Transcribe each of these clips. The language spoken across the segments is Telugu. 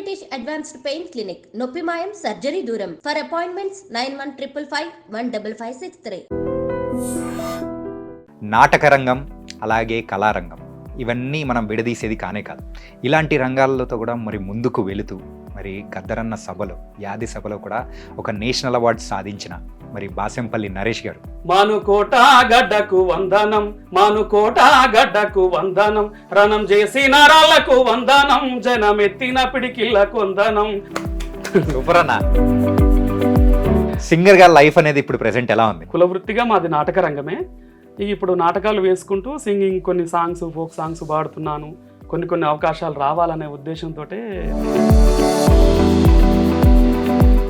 బ్రిటిష్ అడ్వాన్స్డ్ పెయిన్ క్లినిక్ నొప్పి మాయం సర్జరీ దూరం ఫర్ అపాయింట్మెంట్స్ 9155515563. నాటక రంగం అలాగే కళారంగం ఇవన్నీ మనం విడదీసేది కానే కాదు. ఇలాంటి రంగాలతో కూడా మరి ముందుకు వెళుతూ మరి గద్దరన్న సభలో యాది సభలో కూడా ఒక నేషనల్ అవార్డు సాధించిన మరి బాసెంపల్లి నరేష్ గారు. మానుకోట గడ్డకు వందనం, మానుకోట గడ్డకు వందనం, రణం చేసిన రాళ్లకు వందనం, జనమెత్తిన పిడికిళ్ళకు వందనం. సూపర్ అన్న. సింగర్ గా లైఫ్ అనేది ఇప్పుడు ప్రెసెంట్ ఎలా ఉంది? కులవృత్తిగా మాది నాటక రంగమే. ఇప్పుడు నాటకాలు వేసుకుంటూ సింగింగ్, కొన్ని సాంగ్స్, ఫోక్ సాంగ్స్ పాడుతున్నాను. కొన్ని అవకాశాలు రావాలనే ఉద్దేశంతో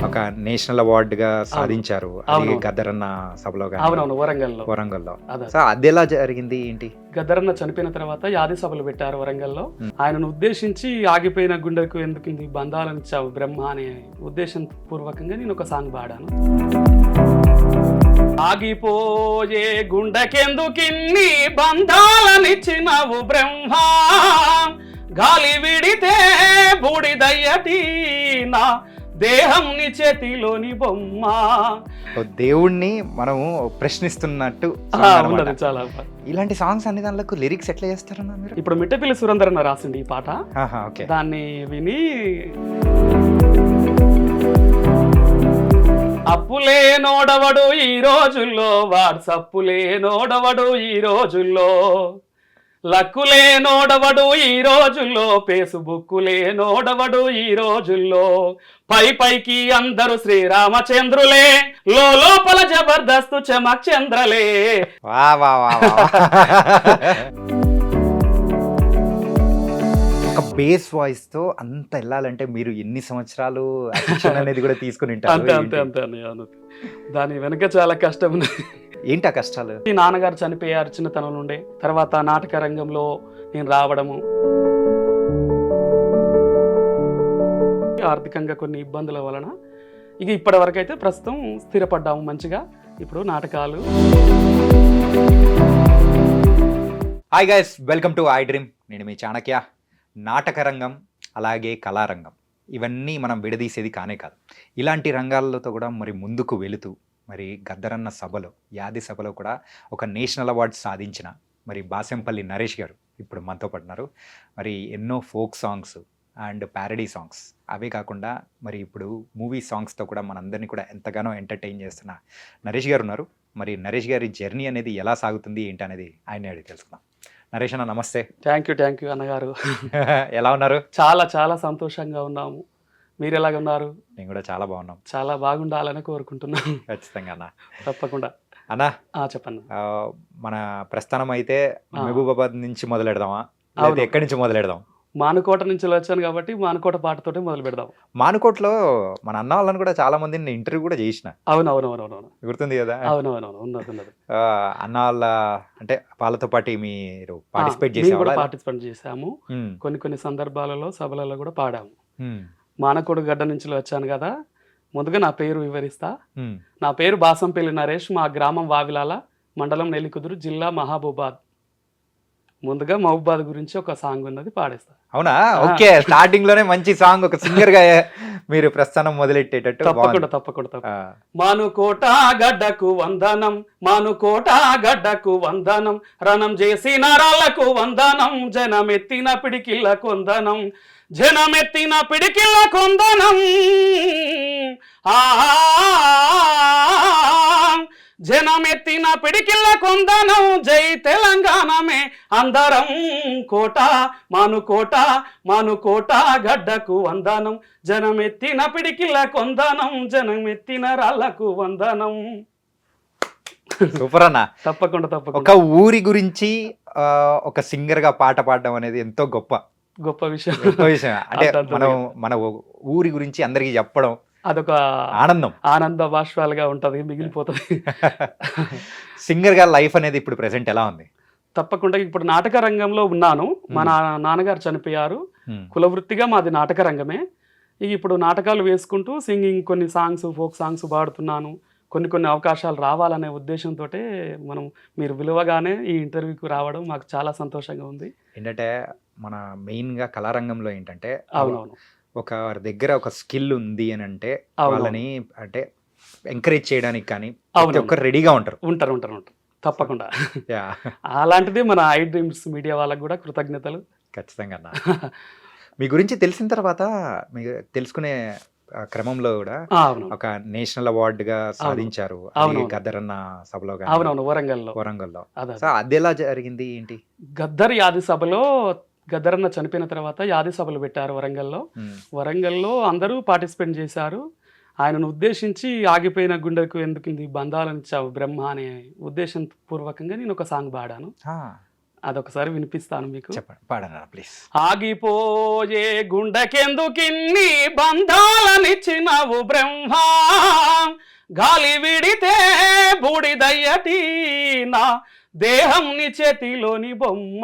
ఒక నేషనల్ అవార్డుగా సాధించారు అది గద్దరన్న సభలో. అవునవును, వరంగల్లో. సో అది ఎలా జరిగింది ఏంటి? గద్దరన్న చనిపోయిన తర్వాత యాది సభలు పెట్టారు వరంగల్లో. ఆయనను ఉద్దేశించి ఆగిపోయిన గుండెకు ఎందుకు ఇన్ని బంధాలను ఇచ్చావు బ్రహ్మ అనే ఉద్దేశం పూర్వకంగా నేను ఒక సాంగ్ పాడాను. ఆగిపోయే గుండెకెందుకిన్ని బంధాలనిచ్చినవు బ్రహ్మ, గాలి విడితే బూడిదయ్యటి నా దేహం నీ చేతిలోని బొమ్మ. దేవుణ్ణి మనము ప్రశ్నిస్తున్నట్టు ఉన్నది చాలా. ఇలాంటి సాంగ్స్ అన్ని దాంట్లో లిరిక్స్ ఎట్లా చేస్తారన్నా మీరు? ఇప్పుడు మిట్టపిల్లి సురేందర్ రాసిండి ఈ పాట. దాన్ని విని అప్పులే నోడవడు ఈ రోజుల్లో, వాట్సప్పులే నోడవడు ఈ రోజుల్లో, లక్కులే నోడవడు ఈ రోజుల్లో, ఫేస్బుక్కులే నోడవడు ఈ రోజుల్లో, పైకి అందరూ శ్రీరామచంద్రులే, లోపల జబర్దస్త్ చమక్ చంద్రలే. ఒక బేస్ వాయిస్ తో అంత వెళ్ళాలంటే మీరు ఎన్ని సంవత్సరాలు అనేది కూడా తీసుకుని అంతే. దాని వెనక చాలా కష్టం ఉన్నది. ఏంటి ఆ కష్టాలు? ఈ నాన్నగారు చనిపోయారు చిన్నతనం నుండే. తర్వాత నాటక రంగంలో నేను రావడము, ఆర్థికంగా కొన్ని ఇబ్బందుల వలన ఇప్పటి వరకు అయితే ప్రస్తుతం స్థిరపడ్డాము మంచిగా. ఇప్పుడు నాటకాలు. Hi guys, welcome to I dream. నేను మీ చాణక్య. నాటక రంగం అలాగే కళారంగం ఇవన్నీ మనం విడదీసేది కానే కాదు. ఇలాంటి రంగాలతో కూడా మరి ముందుకు వెళుతూ మరి గద్దరన్న సభలో యాది సభలో కూడా ఒక నేషనల్ అవార్డు సాధించిన మరి బాసెంపల్లి నరేష్ గారు ఇప్పుడు మనతో పడుతున్నారు. మరి ఎన్నో folk songs and parody songs, అవే కాకుండా మరి ఇప్పుడు మూవీ సాంగ్స్తో కూడా మనందరినీ కూడా ఎంతగానో ఎంటర్టైన్ చేస్తున్న నరేష్ గారు ఉన్నారు. మరి నరేష్ గారి జర్నీ అనేది ఎలా సాగుతుంది ఏంటి అనేది ఆయన అడిగి తెలుసుకుందాం. నరేష్ అన్న నమస్తే. థ్యాంక్ యూ అన్నగారు. ఎలా ఉన్నారు? చాలా సంతోషంగా ఉన్నాము. మీరు ఎలాగ ఉన్నారు? నేను కూడా చాలా బాగున్నాం. చాలా బాగుండాలని కోరుకుంటున్నాను. ఖచ్చితంగా అన్న. తప్పకుండా అన్నా. చెప్పండి. మన ప్రస్థానం అయితే మహబూబాబాద్ నుంచి మొదలెడదామా, లేదా ఎక్కడి నుంచి మొదలెడదాం? మానుకోట నుంచి వచ్చాను కాబట్టి మానుకోట పాటతోటే మొదలు పెడదాం. మానుకోటలో మన అన్న వాళ్ళని కూడా చాలా మందిని ఇంటర్వ్యూ కూడా చేసిన. అవునవునవునవును, గుర్తుంది కదా? అవునవునవును, ఉన్నది. అన్న వాళ్ళ అంటే వాళ్ళతో పాటు మీరు పార్టిసిపేట్ చేసాము. కొన్ని సందర్భాలలో సభలలో కూడా పాడాము. మానకోట గడ్డ నుంచి వచ్చాను కదా. ముందుగా నా పేరు వివరిస్తా. నా పేరు బాసంపల్లి నరేష్. మా గ్రామం వావిలాల, మండలం నెల్లికుదురు, జిల్లా మహబూబాద్. ముందుగా మహబూబాద్ గురించి ఒక సాంగ్ ఉన్నది, పాడేస్తా. అవునా? ఓకే. స్టార్టింగ్ లోనే మంచి సాంగ్, ఒక సింగర్ గా మీరు ప్రస్థానం మొదలెట్టేటట్టు. తప్పకుండా. మానుకోట గడ్డకు వందనం, మానుకోట గడ్డకు వందనం, రణం చేసిన రాళ్లకు వందనం, జనమెత్తిన పిడికిళ్ళకు వందనం, జనమెత్తిన పిడికిళ్ళకు వందనం, జనమెత్తిన పిడికిళ్ళ కొందనం, జై తెలంగాణమే అందరం కోట, మానుకోట గడ్డకు వందనం, జనమెత్తిన పిడికిళ్ళ కొందనం, జనమెత్తిన రాళ్లకు వందనం. సూపర్ అన్న. తప్పకుండా. ఒక ఊరి గురించి ఒక సింగర్ గా పాట పాడడం అనేది ఎంతో గొప్ప విషయం. అంటే మన ఊరి గురించి అందరికి చెప్పడం అదొక ఆనంద బాష్పాలుగా ఉంటది, మిగిలిపోతుంది. సింగర్ గా లైఫ్ అనేది ఇప్పుడు ప్రెసెంట్ ఎలా ఉంది? తప్పకుండా. ఇప్పుడు నాటక రంగంలో ఉన్నాను. మా నాన్నగారు చనిపోయారు. కులవృత్తిగా మాది నాటక రంగమే. ఇప్పుడు నాటకాలు వేసుకుంటూ సింగింగ్, కొన్ని సాంగ్స్, ఫోక్ సాంగ్స్ పాడుతున్నాను. కొన్ని అవకాశాలు రావాలనే ఉద్దేశంతో మీరు విలువగానే ఈ ఇంటర్వ్యూకి రావడం మాకు చాలా సంతోషంగా ఉంది. ఏంటంటే మన మెయిన్గా కళారంగంలో ఏంటంటే అవునవును ఒక దగ్గర ఒక స్కిల్ ఉంది అని అంటే అవును. వాళ్ళని అంటే ఎంకరేజ్ చేయడానికి కానీ అవును. ప్రతి ఒక్కరు రెడీగా ఉంటారు. ఉంటారు తప్పకుండా. యా, అలాంటిది మన ఐ డ్రీమ్స్ మీడియా వాళ్ళకు కూడా కృతజ్ఞతలు. ఖచ్చితంగా అన్న. మీ గురించి తెలిసిన తర్వాత మీరు తెలుసుకునే క్రమంలో కూడా అవును ఒక నేషనల్ అవార్డుగా సాధించారు. అది అవునవును. గద్దరన్న సభలో కానీ అవునవును వరంగల్లో. వరంగల్లో. అదే సో అది ఎలా జరిగింది ఏంటి? గద్దర్ యాది సభలో గద్దరన్న చనిపోయిన తర్వాత యాది సభలు పెట్టారు వరంగల్లో. వరంగల్లో అందరూ పార్టిసిపేట్ చేశారు. ఆయనను ఉద్దేశించి ఆగిపోయిన గుండెకు ఎందుకుంది బంధాలనిచ్చావు బ్రహ్మ అనే ఉద్దేశం పూర్వకంగా నేను ఒక సాంగ్ పాడాను. అదొకసారి వినిపిస్తాను మీకు. చెప్పండి, పాడనా ప్లీజ్. ఆగిపోయే గుండెకెందుకిన్ని బంధాలనిచ్చినవు బ్రహ్మ, గాలి విడితే బూడిదయ్యటి నా దేహం నీ చేతిలోని బొమ్మ,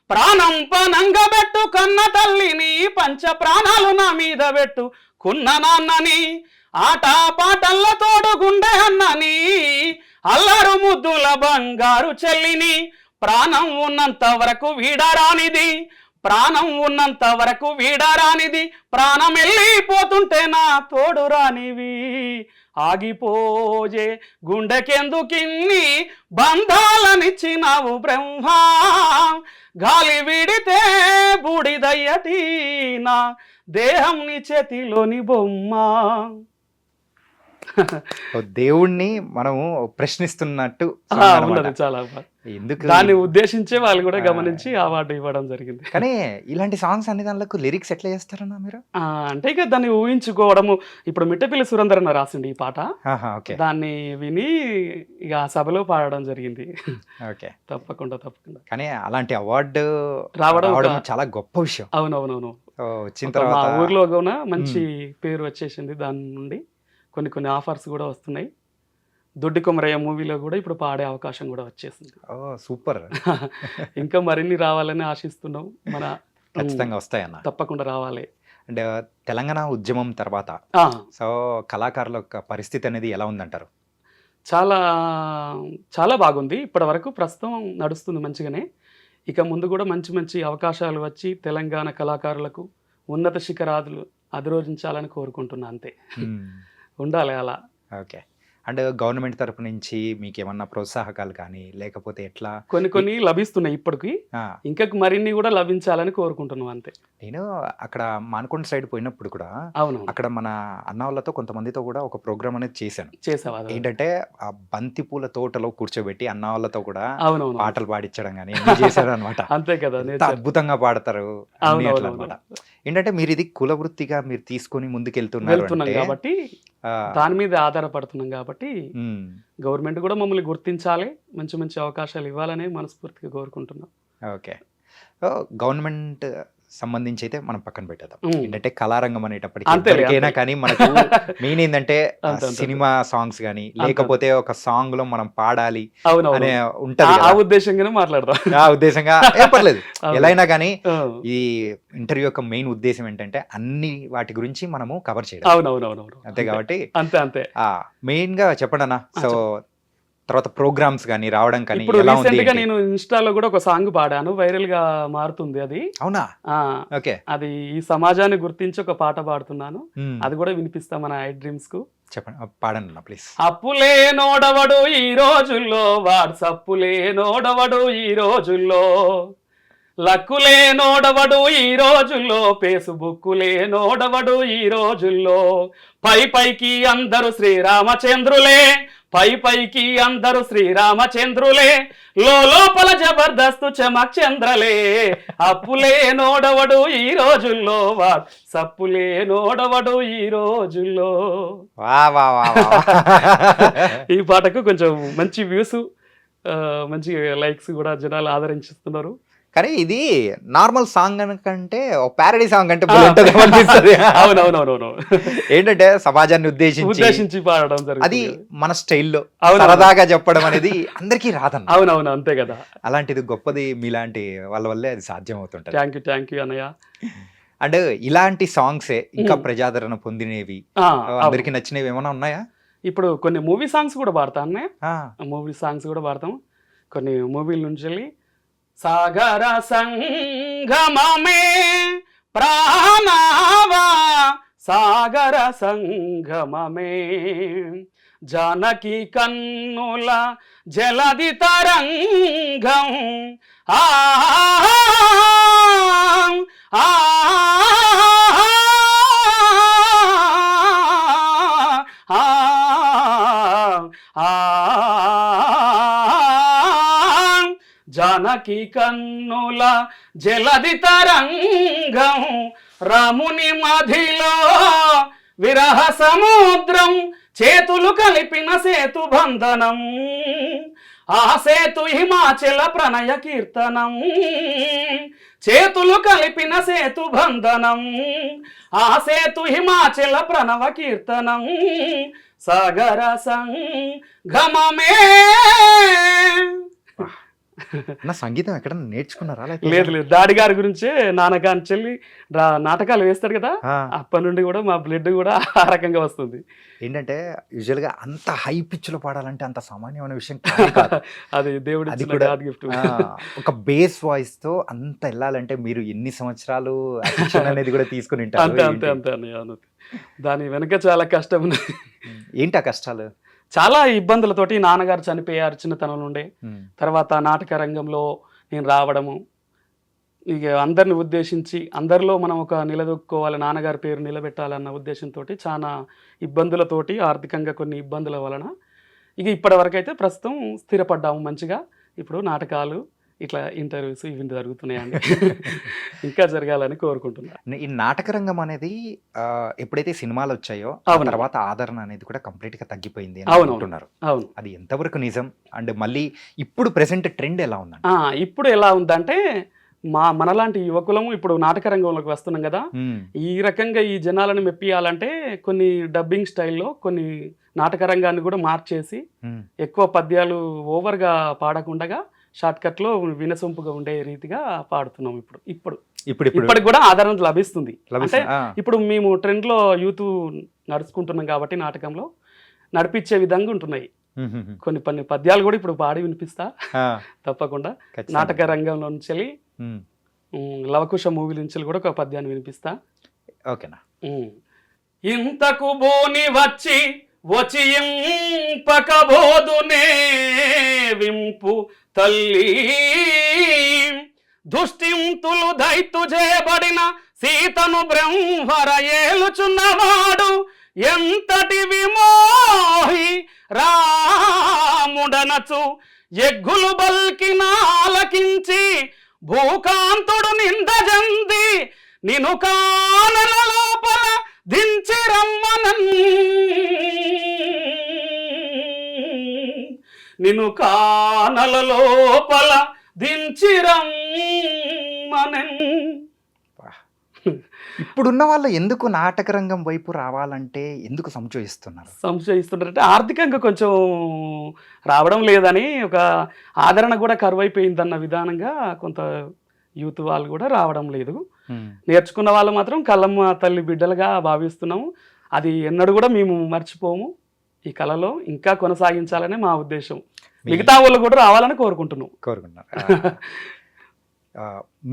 ప్రాణం పనంగా పెట్టు కన్న తల్లిని, పంచ ప్రాణాలు నా మీద పెట్టు కున్న నాన్నని, ఆట పాటల్లో తోడు గుండె అన్నని, అల్లరు ముద్దుల బంగారు చెల్లిని, ప్రాణం ఉన్నంత వరకు వీడరానిది, ప్రాణం ఉన్నంత వరకు వీడరానిది, ప్రాణం వెళ్ళిపోతుంటే నా తోడు రానివి, ఆగిపోయే గుండెకెందుకిన్ని బంధాలనిచ్చినావు బ్రహ్మ, గాలి విడితే బూడిదయ్యటి నా దేహం నీ చేతిలోని బొమ్మ. దేవుణ్ణి మనము ప్రశ్నిస్తున్నట్టు ఉన్నది చాలా ఎందుకు దాన్ని ఉద్దేశించే వాళ్ళు కూడా గమనించి అవార్డు ఇవ్వడం జరిగింది. కానీ ఇలాంటి సాంగ్స్ అన్ని దానిలకు లిరిక్స్ ఎట్లా చేస్తారన్నా మీరు? అంటే ఇక దాన్ని ఊహించుకోవడము. ఇప్పుడు మిట్టపల్లి సురేందరన్న రాసిండి ఈ పాట, దాన్ని విని ఇక ఆ సభలో పాడడం జరిగింది. ఓకే, తప్పకుండా. కానీ అలాంటి అవార్డు రావడం చాలా గొప్ప విషయం. అవునవునవును. వచ్చిన మా తర్వాత ఊర్లో కూడా మంచి పేరు వచ్చేసింది. దాని నుండి కొన్ని ఆఫర్స్ కూడా వస్తున్నాయి. దొడ్డి కొమరయ్య మూవీలో కూడా ఇప్పుడు పాడే అవకాశం కూడా వచ్చేసింది. సూపర్. ఇంకా మరిన్ని రావాలని ఆశిస్తున్నాం. మన ఖచ్చితంగా వస్తాయన్న, తప్పకుండా రావాలి. అండ్ తెలంగాణ ఉద్యమం తర్వాత సో కళాకారుల యొక్క పరిస్థితి అనేది ఎలా ఉందంటారు? చాలా చాలా బాగుంది. ఇప్పటి వరకు ప్రస్తుతం నడుస్తుంది మంచిగానే. ఇక ముందు కూడా మంచి అవకాశాలు వచ్చి తెలంగాణ కళాకారులకు ఉన్నత శిఖరాదులు అధిరోహించాలని కోరుకుంటున్నా. అంతే, ఉండాలి అలా. ఓకే, అండ్ గవర్నమెంట్ తరపు నుంచి మీకు ఏమన్నా ప్రోత్సాహకాలు కానీ లేకపోతే ఎట్లా? కొన్ని లభిస్తున్నాయి ఇప్పటికి, ఇంకా మరిన్ని కూడా లభించాలని కోరుకుంటున్నాం. అంతే. నేను అక్కడ మానకొండ సైడ్ పోయినప్పుడు కూడా అవును అక్కడ మన అన్న వాళ్ళతో కొంతమందితో కూడా ఒక ప్రోగ్రామ్ అనేది చేశాను. ఏంటంటే ఆ బంతి పూల తోటలో కూర్చోబెట్టి అన్న వాళ్ళతో కూడా పాటలు పాడించడం కానీ చేశారు అనమాట. అంతే కదా, అద్భుతంగా పాడతారు అనమాట. ఏంటంటే మీరు ఇది కుల వృత్తిగా మీరు తీసుకొని ముందుకెళ్తున్నారు కాబట్టి, దాని మీద ఆధారపడుతున్నాం కాబట్టి గవర్నమెంట్ కూడా మమ్మల్ని గుర్తించాలి, మంచి అవకాశాలు ఇవ్వాలని మనస్ఫూర్తిగా కోరుకుంటున్నాం. ఓకే, గవర్నమెంట్ సంబంధించి అయితే మనం పక్కన పెట్టేద్దాం. ఏంటంటే కళారంగం అనేటప్పటికైనా కానీ మనకు మెయిన్ ఏంటంటే సినిమా సాంగ్స్ కానీ లేకపోతే ఒక సాంగ్ లో మనం పాడాలి అనే ఉంటది. ఆ ఉద్దేశంగానే మాట్లాడదాం. ఆ ఉద్దేశంగా ఏం పర్లేదు, ఎలా అయినా కానీ ఈ ఇంటర్వ్యూ యొక్క మెయిన్ ఉద్దేశం ఏంటంటే అన్ని వాటి గురించి మనము కవర్ చేయడం. అవునవునవును, అంతే కాబట్టి అంతే మెయిన్ గా చెప్పండి అన్న. సో తర్వాత ప్రోగ్రామ్స్ కానీ రావడం కానీ ఇప్పుడు రీసెంట్ గా నేను ఇన్స్టాలో కూడా ఒక సాంగ్ పాడాను, వైరల్ గా మారుతుంది అది. అవునా? ఓకే, అది ఈ సమాజాన్ని గుర్తించి ఒక పాట పాడుతున్నాను. అది కూడా వినిపిస్తా మన ఐ డ్రీమ్స్ కు. చెప్పండి, పాడండి ప్లీజ్. అప్పులే నోడవడు ఈ రోజుల్లో, వాట్సప్పులే నోడవడు ఈ రోజుల్లో, లక్కులే నోడవడు ఈ రోజుల్లో, ఫేస్బుక్కులే నోడవడు ఈ రోజుల్లో, పైకి అందరూ శ్రీరామచంద్రులే, పైకి అందరూ శ్రీరామచంద్రులే, లోపల జబర్దస్తు చమక్చంద్రలే, అప్పులే నోడవడు ఈ రోజుల్లో, సప్పులే నోడవడు ఈ రోజుల్లో. ఈ పాటకు కొంచెం మంచి వ్యూస్, మంచి లైక్స్ కూడా జనాలు ఆదరించుతున్నారు. కానీ ఇది నార్మల్ సాంగ్ కంటే ప్యారడీ సాంగ్ అంటే అవునవునవును, ఏంటంటే సమాజాన్ని ఉద్దేశించి పాడడం జరుగుతుంది. అది మన స్టైల్లో సరదాగా చెప్పడం అనేది అందరికీ రాదన్న. అవునవును, అంతే కదా. అలాంటిది గొప్పది మీలాంటి వాళ్ళ వల్లే అది సాధ్యం అవుతుంటది. థ్యాంక్ యూ అన్నయ్య. అండ్ ఇలాంటి సాంగ్సే ఇంకా ప్రజాదరణ పొందినవి, అందరికి నచ్చినవి ఏమైనా ఉన్నాయా? ఇప్పుడు కొన్ని మూవీ సాంగ్స్ కూడా పాడతా అన్నయ్య. మూవీ సాంగ్స్ కూడా పాడతాం. కొన్ని మూవీల నుంచి వెళ్ళి సాగర సంగమమే ప్రాణావా సాగర సంగమమే జానకి కన్నుల జలది తరంగం ఆ ఆ జానకి కన్నుల జలది తరంగం రాముని మధిలో విరహ సముద్రం చేతులు కలిపిన సేతు బంధనం ఆ సేతు హిమాచల ప్రణయ కీర్తనం చేతులు కలిపిన సేతు బంధనం ఆ సేతు హిమాచల ప్రణవ కీర్తనం సాగర సంగమమే. నా సంగీతం ఎక్కడ నేర్చుకున్నారా? లేదు లేదు, డాడీ గారి గురించే నాన్నగారి చెల్లి నాటకాలు వేస్తాడు కదా, అప్పటి నుండి కూడా మా బ్లడ్ కూడా ఆ రకంగా వస్తుంది. ఏంటంటే యూజువల్ గా అంత హై పిచ్ లో పాడాలంటే అంత సామాన్యమైన విషయం అది దేవుడు అది కూడా గిఫ్ట్. ఒక బేస్ వాయిస్ తో అంత వెళ్ళాలంటే మీరు ఎన్ని సంవత్సరాలు అనేది కూడా తీసుకుని ఉంటారు. అంతే అంతే అంతే అన్నయ్య, దాని వెనక చాలా కష్టం ఉంది. ఏంటి ఆ కష్టాలు? చాలా ఇబ్బందులతోటి నాన్నగారు చనిపోయారు చిన్నతనం నుండి. తర్వాత నాటక రంగంలో నేను రావడము, ఇక అందరిని ఉద్దేశించి అందరిలో మనం ఒక నిలదొక్కుకోవాలి, నాన్నగారి పేరు నిలబెట్టాలన్న ఉద్దేశంతో చాలా ఇబ్బందులతోటి, ఆర్థికంగా కొన్ని ఇబ్బందుల వలన ఇక ఇప్పటి వరకు అయితే ప్రస్తుతం స్థిరపడ్డాము మంచిగా. ఇప్పుడు నాటకాలు ఇట్లా ఇంటర్వ్యూస్ ఇవి జరుగుతున్నాయండి. ఇంకా జరగాలని కోరుకుంటున్నాను. ఈ నాటక రంగం అనేది ఎప్పుడైతే సినిమాలు వచ్చాయో తర్వాత ఆదరణ అనేది కూడా కంప్లీట్ గా తగ్గిపోయింది అనుకుంటున్నారు. అవును, అది ఎంతవరకు నిజం? అండ్ మళ్ళీ ఇప్పుడు ప్రెసెంట్ ట్రెండ్ ఎలా ఉందండి? ఇప్పుడు ఎలా ఉందంటే మనలాంటి యువకులము ఇప్పుడు నాటక రంగంలోకి వస్తున్నాం కదా, ఈ రకంగా ఈ జనాలను మెప్పియాలంటే కొన్ని డబ్బింగ్ స్టైల్లో కొన్ని నాటక రంగాన్ని కూడా మార్చేసి ఎక్కువ పద్యాలు ఓవర్గా పాడకుండా షార్ట్ కట్ లో వినసొంపుగా ఉండే రీతిగా పాడుతున్నాం. ఇప్పటికి కూడా ఆదరణ లభిస్తుంది. అంటే ఇప్పుడు మేము ట్రెండ్ లో యూత్ నడుచుకుంటున్నాం కాబట్టి నాటకంలో నడిపించే విధంగా ఉంటున్నాయి. కొన్ని పద్యాలు కూడా ఇప్పుడు పాడి వినిపిస్తా తప్పకుండా. నాటక రంగంలో నుంచి వెళ్ళి లవకుశ మూవీ నుంచి కూడా ఒక పద్యాన్ని వినిపిస్తా. ఓకేనా? ఇంతకు బోని వచ్చి ఇంపకబోదునే వింపు తల్లి దుష్టింతులు దైతు చేయబడిన సీతను బ్రహ్మర ఏలుచున్నవాడు ఎంతటి విమోహి రాముడనచు ఎగ్గులు బల్కిన ఆలకించి భూకాంతుడు నిందజంది నిను కానల లోపల దించి రమ్మనన్ నిను కానల లోపల దించి రమ్మనన్. ఇప్పుడున్న వాళ్ళు ఎందుకు నాటక రంగం వైపు రావాలంటే ఎందుకు సంశయిస్తున్నారంటే ఆర్థికంగా కొంచెం రావడం లేదని, ఒక ఆదరణ కూడా కరువైపోయిందన్న విధానంగా కొంత యూత్ వాళ్ళు కూడా రావడం లేదు. నేర్చుకున్న వాళ్ళు మాత్రం కళ్ళమ్మ తల్లి బిడ్డలుగా భావిస్తున్నాము. అది ఎన్నడూ కూడా మేము మర్చిపోము. ఈ కళలో ఇంకా కొనసాగించాలనే మా ఉద్దేశం. మిగతా వాళ్ళు కూడా రావాలని కోరుకుంటున్నాం.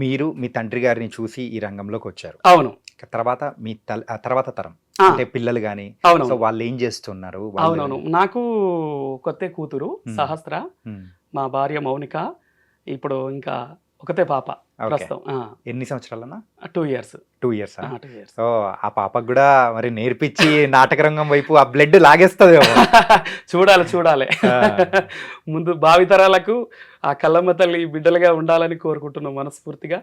మీరు మీ తండ్రి గారిని చూసి ఈ రంగంలోకి వచ్చారు. అవును. తర్వాత మీ తర్వాత తరం అంటే పిల్లలు కానీ వాళ్ళు ఏం చేస్తున్నారు? అవునవును, నాకు కొత్త కూతురు సహస్ర, మా భార్య మౌనిక, ఇప్పుడు ఇంకా ఒకతే పాప ప్రస్తుతం. ఎన్ని సంవత్సరాలన్నా? 2 years. 2 years. సో ఆ పాపకు కూడా మరి నేర్పించి నాటక రంగం వైపు ఆ బ్లడ్ లాగేస్తుంది. చూడాలి ముందు భావితరాలకు ఆ కళ్ళమ్మ తల్లి బిడ్డలుగా ఉండాలని కోరుకుంటున్నాం మనస్ఫూర్తిగా.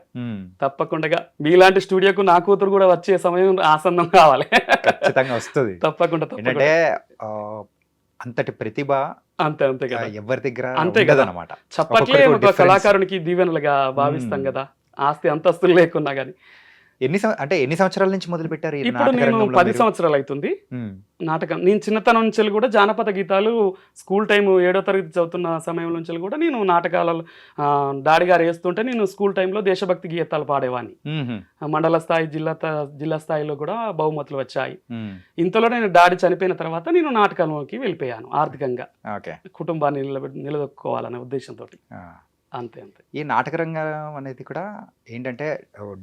తప్పకుండా మీలాంటి స్టూడియోకు నా కూతురు కూడా వచ్చే సమయం ఆసన్నం కావాలి. ఖచ్చితంగా వస్తుంది తప్పకుండా. ఏంటంటే అంతటి ప్రతిభ అంతే కదా ఎవరి దగ్గర అంతే కదా అన్నమాట. చప్పట్లే ఒక కళాకారునికి దీవెనలుగా భావిస్తాం కదా, ఆస్తి అంతస్తులు లేకున్నా గానీ. ఎన్ని సంవత్సరాల నుంచి మొదలు పెట్టారు? ఇప్పుడు నేను 10 సంవత్సరాలు అవుతుంది నాటకం. నేను చిన్నతనం నుంచి కూడా జానపద గీతాలు స్కూల్ టైం 7వ తరగతి చదువుతున్న సమయం నుంచి కూడా నేను నాటకాలలో డాడీ గారు వేస్తుంటే నేను స్కూల్ టైంలో దేశభక్తి గీతాలు పాడేవాడిని. మండల స్థాయి జిల్లా స్థాయిలో కూడా బహుమతులు వచ్చాయి. ఇంతలో నేను డాడీ చనిపోయిన తర్వాత నేను నాటకంలోకి వెళ్ళిపోయాను. ఆర్థికంగా కుటుంబాన్ని నిలదొక్కుకోవాలనే ఉద్దేశంతో అంతే అంతే. ఈ నాటక రంగం అనేది కూడా ఏంటంటే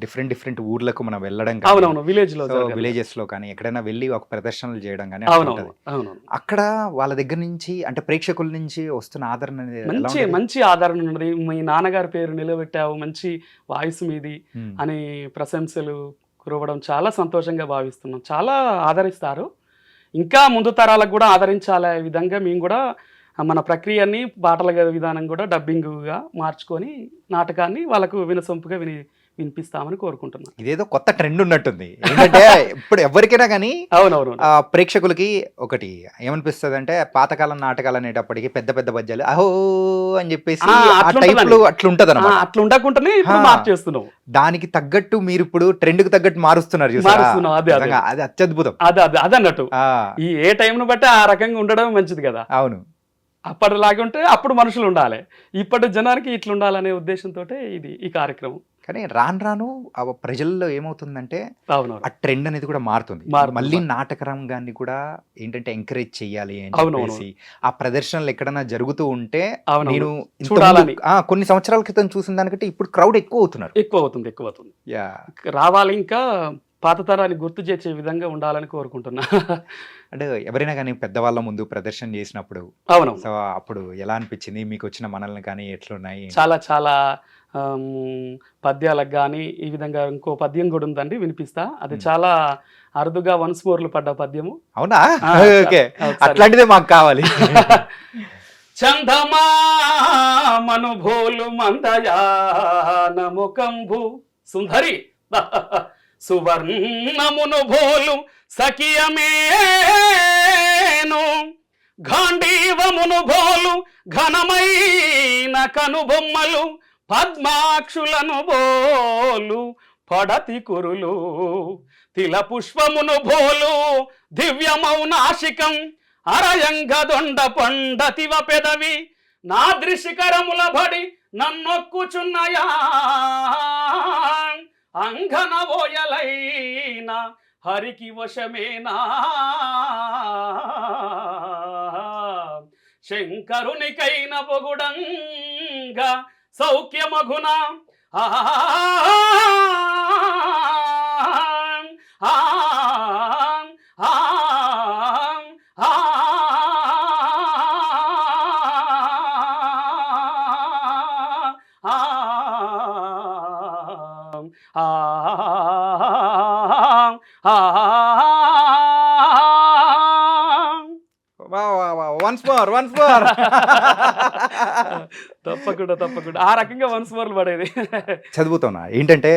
డిఫరెంట్ ఊర్లకు మనం వెళ్ళడం అవునవును, విలేజ్ లో విలేజెస్ లో కానీ ఎక్కడైనా వెళ్ళి ఒక ప్రదర్శనలు చేయడం కానీ అవునవును అవునవును. అక్కడ వాళ్ళ దగ్గర నుంచి అంటే ప్రేక్షకుల నుంచి వస్తున్న ఆదరణ అనేది ఎలా మంచి ఉంటుంది? మంచి ఆదరణ ఉన్నది. మీ నాన్నగారి పేరు నిలబెట్టావు, మంచి వాయిస్ మీది అని ప్రశంసలు కురవడం చాలా సంతోషంగా భావిస్తున్నాం. చాలా ఆదరిస్తారు. ఇంకా ముందు తరాలకు కూడా ఆదరించాలే విధంగా మేము కూడా మన ప్రక్రియని పాటల విధానం కూడా డబ్బింగ్గా మార్చుకొని నాటకాన్ని వాళ్ళకు వినసొంపుగా వినిపిస్తామని కోరుకుంటున్నాను. ఇదేదో కొత్త ట్రెండ్ ఉన్నట్టుంది. ఏంటంటే ఇప్పుడు ఎవరికైనా కానీ అవునవును, ప్రేక్షకులకి ఒకటి ఏమనిపిస్తుంది అంటే పాతకాలం నాటకాలు అనేటప్పటికి పెద్ద పెద్ద బజ్జాలు అహో అని చెప్పేసి అట్లుంటది అనమాట. అట్లా ఉండకుండానే ఇప్పుడు మార్చేస్తున్నాం. దానికి తగ్గట్టు మీరు ఇప్పుడు ట్రెండ్ కి తగ్గట్టు మారుస్తున్నారు చూసారా? అది అత్యద్భుతం. అది అన్నట్టు ఈ ఏ టైంను బట్టి ఆ రకంగా ఉండడం మంచిది కదా. అవును, అప్పటిలాగా ఉంటే అప్పుడు మనుషులు ఉండాలి, ఇప్పటి జనానికి ఇట్లా ఉండాలనే ఉద్దేశంతో ఈ కార్యక్రమం. కానీ రాను రాను ప్రజల్లో ఏమవుతుందంటే ఆ ట్రెండ్ అనేది కూడా మారుతుంది. మళ్ళీ నాటక రంగాన్ని కూడా ఏంటంటే ఎంకరేజ్ చెయ్యాలి అని చెప్పేసి ఆ ప్రదర్శనలు ఎక్కడైనా జరుగుతూ ఉంటే నేను చూడాలని కొన్ని సంవత్సరాల క్రితం చూసిన దానికంటే ఇప్పుడు క్రౌడ్ ఎక్కువ అవుతుంది. రావాలి, ఇంకా పాత తరాన్ని గుర్తు చేసే విధంగా ఉండాలని కోరుకుంటున్నా. అంటే ఎవరైనా కానీ పెద్దవాళ్ళ ముందు ప్రదర్శన చేసినప్పుడు అవును, సో అప్పుడు ఎలా అనిపించింది మీకు? వచ్చిన మనల్ని కానీ ఎట్లున్నాయి? చాలా చాలా పద్యాలకు కానీ ఈ విధంగా ఇంకో పద్యం కూడా ఉందండి, వినిపిస్తా. అది చాలా అరుదుగా వన్స్ మోర్లు పడ్డ పద్యము. అవునా? ఓకే, అట్లాంటిదే మాకు కావాలి. చందమామను భోలు మందయానముకంబు సుందరి సువర్ణమును భోలు సఖియమేను గాంధీవమును భోలు ఘనమైన కనుబొమ్మలు పద్మాక్షులను బోలు పడతి కురులు తిల పుష్పమును భోలు దివ్యమౌనాశికం అరయంగ దొండ పండతివ పెదవి నా దృశికరముల బడి నన్నొక్కుచున్నయా అంగన ఓయలైన హరికి వశమేనా శంకరునికైన పొగుడంగా సౌఖ్యమగుణ వన్స్ మోర్ తప్పకుండా ఆ రకంగా వన్స్ మోర్లు పడేది. చదువుతున్నా ఏంటంటే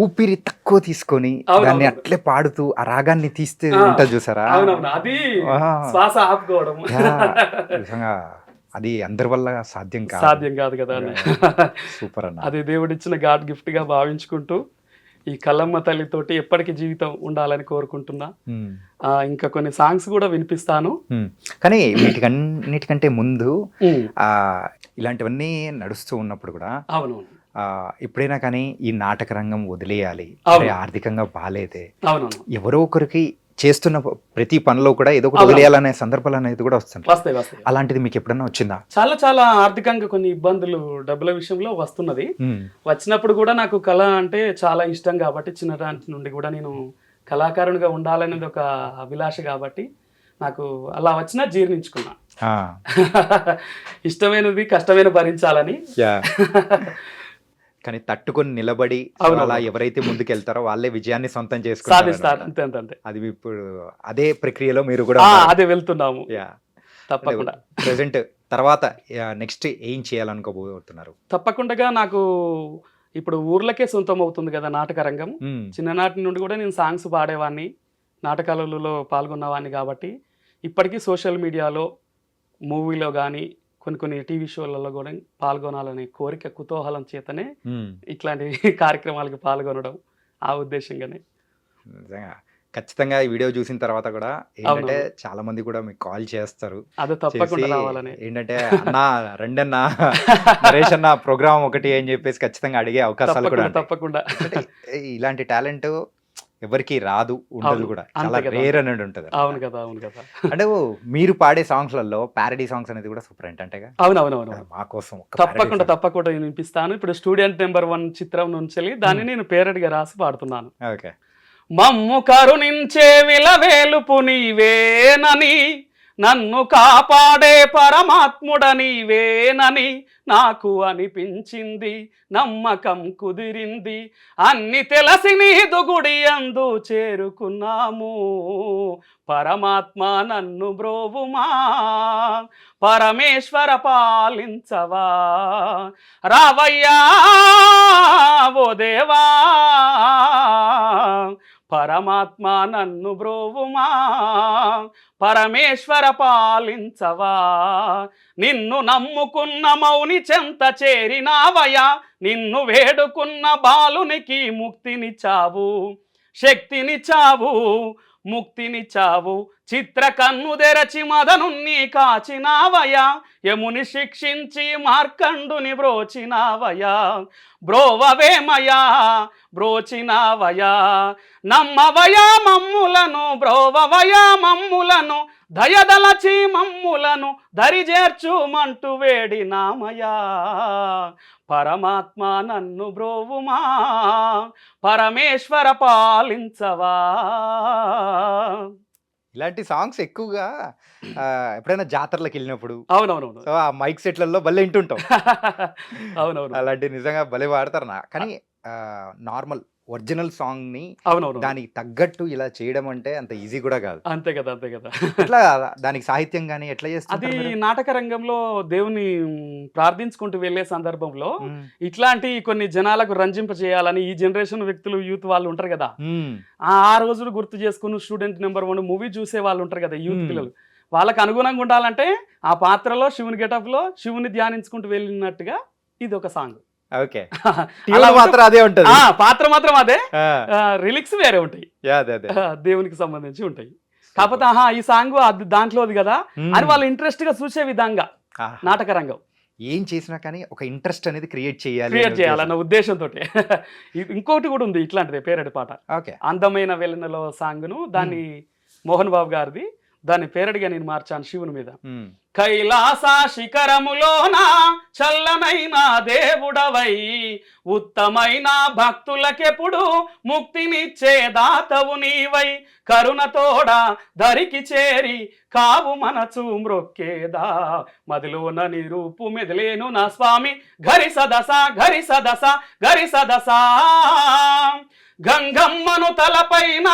ఊపిరి తక్కువ తీసుకొని దాన్ని అట్లే పాడుతూ ఆ రాగాన్ని తీస్తే ఉంటుంది చూసారా? అది శ్వాస ఆపుకోవడం అది అందరి వల్ల సాధ్యం కాదు కదా. సూపర్ అన్న. అది దేవుడిచ్చిన గాడ్ గిఫ్ట్ గా భావించుకుంటూ ఈ కల్లమ్మ తల్లితోటి ఎప్పటికీ జీవితం ఉండాలని కోరుకుంటున్నా. ఇంకా కొన్ని సాంగ్స్ కూడా వినిపిస్తాను. కానీ వీటికన్నిటికంటే ముందు ఇలాంటివన్నీ నడుస్తూ ఉన్నప్పుడు కూడా అవునవును ఎప్పుడైనా కానీ ఈ నాటక రంగం వదిలేయాలి, ఆర్థికంగా బాలేదే, ఎవరో ఒకరికి చేస్తున్న ప్రతి పనిలో కూడా ఏదో ఒకటి వదిలేయాలనే సందర్భాలు అనేది కూడా వస్తాయి. అలాంటిది మీకు ఎప్పుడన్నా వచ్చిందా? చాలా ఆర్థికంగా కొన్ని ఇబ్బందులు డబ్బుల విషయంలో వస్తున్నది. వచ్చినప్పుడు కూడా నాకు కళ అంటే చాలా ఇష్టం కాబట్టి చిన్నదాని నుండి కూడా నేను కళాకారునిగా ఉండాలనేది ఒక అభిలాష కాబట్టి నాకు అలా వచ్చినా జీర్ణించుకున్నా. ఇష్టమైనది కష్టమైన భరించాలని. కానీ తట్టుకొని నిలబడి అలా ఎవరైతే ముందుకెళ్తారో వాళ్ళే విజయాన్ని సొంతం చేసుకుంటారు. అంతే. అది ఇప్పుడు అదే ప్రక్రియలో మీరు కూడా అదే వెళ్తున్నాము. తప్పకుండా. ప్రెసెంట్ తర్వాత నెక్స్ట్ ఏం చేయాలనుకోబోతున్నారు? తప్పకుండా నాకు ఇప్పుడు ఊర్లకే సొంతం అవుతుంది కదా నాటక రంగం. చిన్ననాటి నుండి కూడా నేను సాంగ్స్ పాడేవాడిని, నాటకాలలో పాల్గొన్నవాడిని కాబట్టి ఇప్పటికీ సోషల్ మీడియాలో, మూవీలో కానీ కొన్ని టీవీ షోలలో కూడా పాల్గొనాలనే కోరిక, కుతూహలం చేతనే ఇట్లాంటి కార్యక్రమాలకు పాల్గొనడం ఆ ఉద్దేశంగానే. ఖచ్చితంగా ఈ వీడియో చూసిన తర్వాత కూడా ఏంటంటే చాలా మంది కూడా మీకు కాల్ చేస్తారు. అదే తప్పకుండా రావాలని. ఏంటంటే అన్నా రెండన్నా నరేష్ అన్న ప్రోగ్రామ్ ఒకటి అని చెప్పేసి ఖచ్చితంగా అడిగే అవకాశాలు కూడా తప్పకుండా. ఇలాంటి టాలెంట్ ఎవరికి రాదు ఉండదు అవును. కూడా అంతే చాలా కదా. రేర్ అనేది ఉంటుంది అవును కదా, అవును కదా. అంటే మీరు పాడే సాంగ్స్లలో ప్యారడీ సాంగ్స్ అనేది కూడా సూపర్ అంటేగా అవునవునవును. మా కోసం ఒక్క తప్పకుండా తప్పకుండా నేను వినిపిస్తాను. ఇప్పుడు స్టూడెంట్ నెంబర్ 1 చిత్రం నుంచి దాన్ని నేను పేరడిగా రాసి పాడుతున్నాను. ఓకే. మమ్ము కరుణించే విలవేలుపు నీవేనని, నన్ను కాపాడే పరమాత్ముడ నీవేనని నాకు అనిపించింది, నమ్మకం కుదిరింది, అన్ని తెలిసి నీదు గుడి అందు చేరుకున్నాము, పరమాత్మ నన్ను బ్రోవుమా, పరమేశ్వర పాలించవా, రావయ్యా ఓ దేవా, పరమాత్మ నన్ను బ్రోవుమా, పరమేశ్వర పాలించవా, నిన్ను నమ్ముకున్న మౌని చెంత చేరినావయా, నిన్ను వేడుకున్న బాలునికి ముక్తినిచ్చావు, శక్తినిచ్చావు, ముక్తినిచ్చావు, చిత్ర కన్ను తెరచి మదనున్ని కాచినావయా, యముని శిక్షించి మార్కండుని బ్రోచినావయా, బ్రోవవేమయా బ్రోచినావయా, నమ్మవయా మమ్ములను, బ్రోవవయా మమ్ములను, దయదలచి మమ్ములను దరిజేర్చుమంటూ వేడినామయా, పరమాత్మ నన్ను బ్రోవుమా, పరమేశ్వర పాలించవా. ఇలాంటి సాంగ్స్ ఎక్కువగా ఎప్పుడైనా జాతరలకు వెళ్ళినప్పుడు అవునవునవును. సో ఆ మైక్ సెట్లలో భలే వింటుంటాం. అవునవును. అలాంటి నిజంగా భలే వాడతారు కానీ నార్మల్ ఒరిజినల్ సాంగ్ ని అవునవును. దానికి తగ్గట్టు ఇలా చేయడం అంటే అంత ఈజీ కూడా కాదు. అంతే కదా, అంతే కదా. ఎట్లా దానికి సాహిత్యం గానీ ఎట్లా అది చేస్తారు? నాటక రంగంలో దేవుని ప్రార్థించుకుంటూ వెళ్ళే సందర్భంలో ఇట్లాంటి కొన్ని జనాలకు రంజింప చేయాలని ఈ జనరేషన్ వ్యక్తులు, యూత్ వాళ్ళు ఉంటారు కదా, ఆ రోజులు గుర్తు చేసుకుని స్టూడెంట్ నెంబర్ 1 మూవీ చూసే వాళ్ళు ఉంటారు కదా, యూత్ పిల్లలు, వాళ్ళకి అనుగుణంగా ఉండాలంటే ఆ పాత్రలో శివుని గెటప్ లో శివుని ధ్యానించుకుంటూ వెళ్ళినట్టుగా ఇది ఒక సాంగ్. ఓకే. మాత్రం అదే ఉంటది, పాత్ర మాత్రం అదే, లిరిక్స్ వేరే ఉంటాయి, దేవునికి సంబంధించి ఉంటాయి. కాకపోతే ఈ సాంగ్ దాంట్లోది కదా అని వాళ్ళు ఇంట్రెస్ట్ గా చూసే విధంగా నాటక రంగం ఏం చేసినా కానీ ఒక ఇంట్రెస్ట్ అనేది క్రియేట్ చేయాలన్న ఉద్దేశంతో. ఇంకోటి కూడా ఉంది ఇట్లాంటిదే పేరడి పాట, ఓకే, అందమైన వెలనలో సాంగ్ను, దాన్ని మోహన్ బాబు గారిది, దాన్ని పేరడిగా నేను మార్చాను శివుని మీద. కైలాస శిఖరములోన చల్లనైన దేవుడవై, ఉత్తమైన భక్తులకెప్పుడు ముక్తినిచ్చే దాతవు నీవై, కరుణతోడ దరికి చేరి కావు మనసు మ్రొక్కేదా, మదిలోన నీ రూపు మెదిలేను నా స్వామి, గరి సదస గరి సదస గరి సదస, గంగమ్మను తలపైన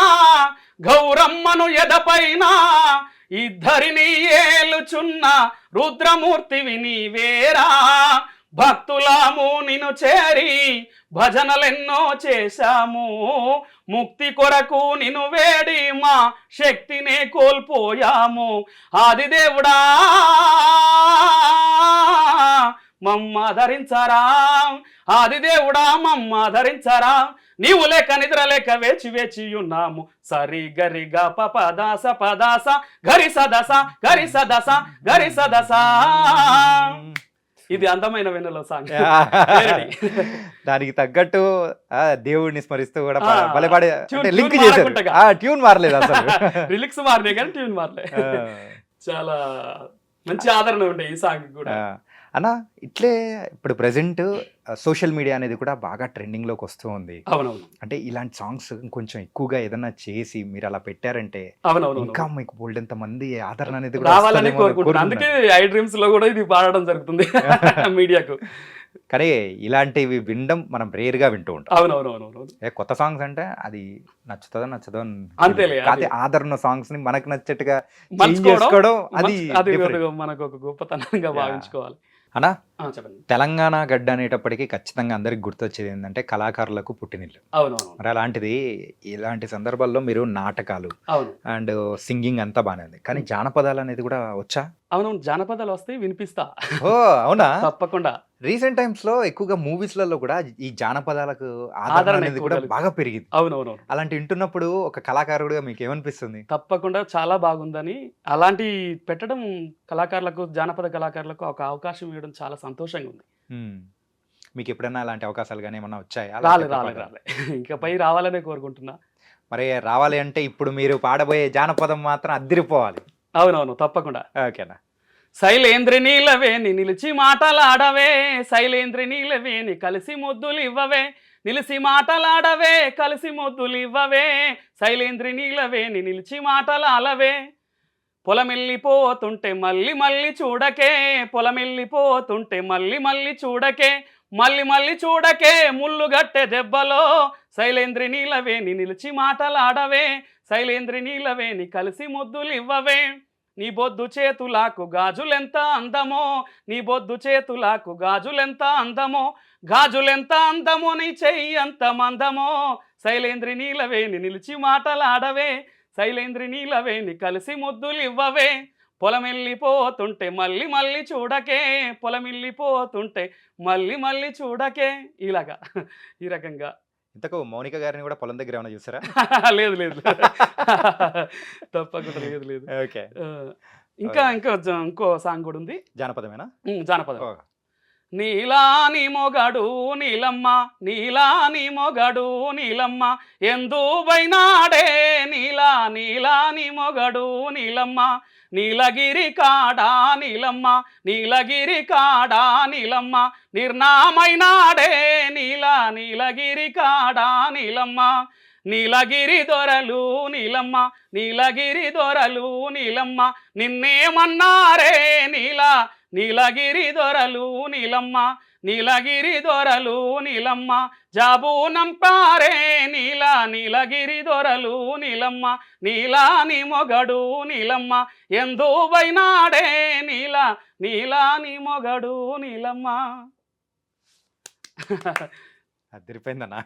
గౌరమ్మను ఎదపైన, ఇద్దరిని ఏలుచున్న రుద్రమూర్తివి నీవేరా, భక్తులాము నిన్ను చేరి భజనలెన్నో చేశాము, ముక్తి కొరకు నిన్ను వేడి మా శక్తినే కోల్పోయాము, ఆదిదేవుడా మమ్మ ధరించరా, ఆదిదేవుడా మమ్మ ధరించరా, నీవు లేక నిద్ర లేక వేచి వేచి ఉన్నాము, సరి గరి గ పదాస పదాస గరి సదస గరి సదస గరి సదస. ఇది అందమైన వెన్నెల సాంగ్. దానికి తగ్గట్టు దేవుడిని స్మరిస్తూ కూడా బలపడే లింక్ చేశారు, ట్యూన్ మారలేదు అసలు, లిరిక్స్ మారినాయి కానీ ట్యూన్ మారలే. చాలా మంచి ఆదరణ ఉండే ఈ సాంగ్ కూడా అన్న. ఇట్లే ఇప్పుడు ప్రెసెంట్ సోషల్ మీడియా అనేది కూడా బాగా ట్రెండింగ్ లోకి వస్తూ ఉంది. అవునవును. అంటే ఇలాంటి సాంగ్స్ కొంచెం ఎక్కువగా ఏదన్నా చేసి మీరు అలా పెట్టారంటే ఇంకా మీకు బోల్డెంత మంది ఆదరణ అనేది రావాలని కోరుకుంటున్నాను. అందుకే ఐ డ్రీమ్స్ లో కూడా ఇది పాడడం జరుగుతుంది మీడియాకు. కానీ ఇలాంటివి వినడం మనం రేర్ గా వింటూ ఉంటాం. అవునవునవును. కొత్త సాంగ్స్ అంటే అది నచ్చుతుందో నచ్చదో అంతేలే, అదే ఆదరణ సాంగ్స్ ని మనకు నచ్చట్టుగా అది మనకు ఒక గొప్పతనంగా భావించుకోవాలి. అన్నా, తెలంగాణ గడ్డ అనేటప్పటికీ ఖచ్చితంగా అందరికి గుర్తొచ్చేది ఏంటంటే కళాకారులకు పుట్టినిల్లు. మరి అలాంటిది ఇలాంటి సందర్భాల్లో మీరు నాటకాలు అండ్ సింగింగ్ అంతా బాగానే ఉంది, కానీ జానపదాలు అనేది కూడా వచ్చా? అవునవును, జానపదాలు వస్తాయి, వినిపిస్తా. ఓ అవునా? తప్పకుండా. రీసెంట్ టైమ్స్ లో ఎక్కువగా మూవీస్లలో కూడా ఈ జానపదాలకు ఆదరణ అనేది కూడా బాగా పెరిగింది. అవునవును. అలాంటి వింటున్నప్పుడు ఒక కళాకారుడుగా మీకు ఏమనిపిస్తుంది? తప్పకుండా చాలా బాగుందని, అలాంటి పెట్టడం కళాకారులకు, జానపద కళాకారులకు ఒక అవకాశం ఇవ్వడం చాలా సంతోషంగా ఉంది. మీకు ఎప్పుడైనా అలాంటి అవకాశాలు కానీ ఏమన్నా వచ్చాయా? రాలే. ఇంకపై రావాలనే కోరుకుంటున్నా. మరి రావాలి అంటే ఇప్పుడు మీరు పాడబోయే జానపదం మాత్రం అద్దిరిపోవాలి. అవునవును, తప్పకుండా. ఓకేనా. శైలేంద్రి నీలవేణి నిలిచి మాటలాడవే, శైలేంద్రి నీలవేణి కలిసి ముద్దులు ఇవ్వవే, నిలిచి మాటలాడవే కలిసి ముద్దులు ఇవ్వవే, శైలేంద్రి నీలవేణి నిలిచి మాటలాడవే. పొలమెల్లిపోతుంటే మళ్ళీ మళ్ళీ చూడకే, పొలమెల్లిపోతుంటే మళ్ళీ మళ్ళీ చూడకే, మళ్ళీ మళ్ళీ చూడకే ముళ్ళుగట్టె దెబ్బలో, శైలేంద్రి నీలవేణి నిలిచి మాటలాడవే, శైలేంద్రి నీలవేణి కలిసి ముద్దులు ఇవ్వవే. నీ బొద్దు చేతులకు గాజులెంత అందమో, నీ బొద్దు చేతులకు గాజులెంత అందమో, గాజులెంత అందమో నీ చెయ్యి అంత మందమో, శైలేంద్రి నీలవేణి నిలిచి మాటలాడవే, శైలేంద్రి నీలవేణి కలిసి ముద్దులు ఇవ్వవే. పొలమెల్లిపోతుంటే మళ్ళీ మళ్ళీ చూడకే, పొలమెల్లిపోతుంటే మళ్ళీ మళ్ళీ చూడకే. ఇలాగా ఈ రకంగా. ఇంతకు మౌనిక గారిని కూడా పొలం దగ్గర ఏమైనా చూసారా? లేదు లేదు తప్పకుండా లేదు లేదు. ఓకే. ఇంకా ఇంకా ఇంకో సాంగ్ కూడా ఉంది. జానపదమేనా? జానపదం. నీలాని మొగడు నీలమ్మ, నీలాని మొగడు నీలమ్మ, ఎందు బైనాడే నీలా, నీలాని మొగడు నీలమ్మ, నీలగిరి కాడా నీలమ్మ, నీలగిరి కాడా నీలమ్మ, నిర్నామైనాడే నీలా, నీలగిరి కాడా నీలమ్మ, నీలగిరి దొరలు నీలమ్మ, నీలగిరి దొరలు నీలమ్మ, నిన్నేమన్నారే నీలా, నీలగిరి దొరలు నీలమ్మ, నీలగిరి దొరలు నీలమ్మ, జాబు నంపారే నీలా, నీలగిరి దొరలు నీలమ్మ, నీలా నీ మొగడు నీలమ్మ, ఎందు బైనాడే నీలా, నీలా నీ మొగడు నీలమ్మ. అదిరిపోయిందన్నా.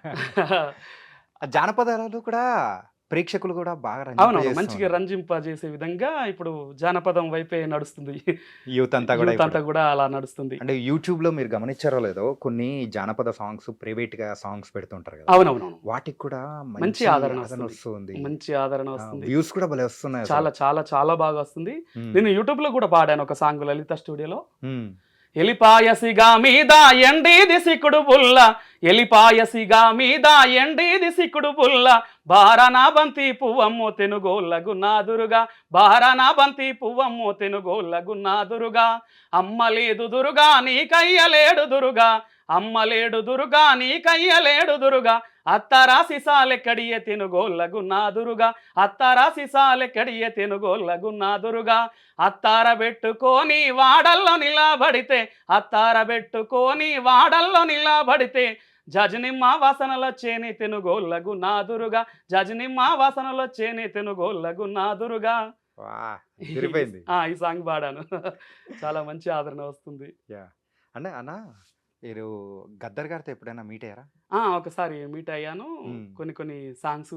జానపదాలు కూడా ప్రేక్షకులు కూడా బాగా అవును మంచిగా రంజింపజేసే విధంగా ఇప్పుడు జానపదం వైపే నడుస్తుంది. యూత్ అంతా కూడా అలా నడుస్తుంది. అంటే యూట్యూబ్ లో మీరు గమనించారో లేదో, కొన్ని జానపద సాంగ్స్ ప్రైవేట్ గా సాంగ్స్ పెడుతుంటారు కదా. అవునవును, వాటికి కూడా మంచి ఆదరణ వస్తుంది, మంచి ఆదరణ వస్తుంది. వ్యూస్ కూడా భలే వస్తున్నాయి, చాలా చాలా చాలా బాగా వస్తుంది. నేను యూట్యూబ్ లో కూడా పాడాను ఒక సాంగ్ లలిత స్టూడియోలో. ఎలిపాయసిగా మీద ఎండీది సిక్కుడు పుల్ల, ఎలిపాయసిగా మీద ఎండీది సిక్కుడు పుల్ల, బారనా బంతి పువ్వమ్మో తెనుగోళ్ళగు నాదురుగా, బారనా బంతి పువ్వమ్మో తెనుగోళ్ళగు నాదురుగా, అమ్మలేదు దురుగా నీకయ్యలేడు దురుగా, అమ్మలేడు దురుగా నీకయ్యలేడు దురుగా, అత్తరాసి సాలెక్కడియే తెనుగోళ్ళగు నాదురుగా, అత్తరాసి సాలెక్కడియే తెనుగోళ్ళగు నాదురుగా, అత్తార పెట్టుకొని వాడల్లో నిలబడితే, అత్తార పెట్టుకొని వాడల్లో నిలబడితే, జజనిమ్మ వాసనలొచ్చేని తెనుగోళ్ళగు నాదురుగా, జజనిమ్మ వాసనలొచ్చేని తెనుగోళ్ళగు నాదురుగా. ఈ సాంగ్ పాడాను, చాలా మంచి ఆదరణ వస్తుంది. అంటే అన్న మీరు గద్దర్ గారితో ఎప్పుడైనా మీట్ అయ్యారా? ఒకసారి మీట్ అయ్యాను. కొన్ని కొన్ని సాంగ్స్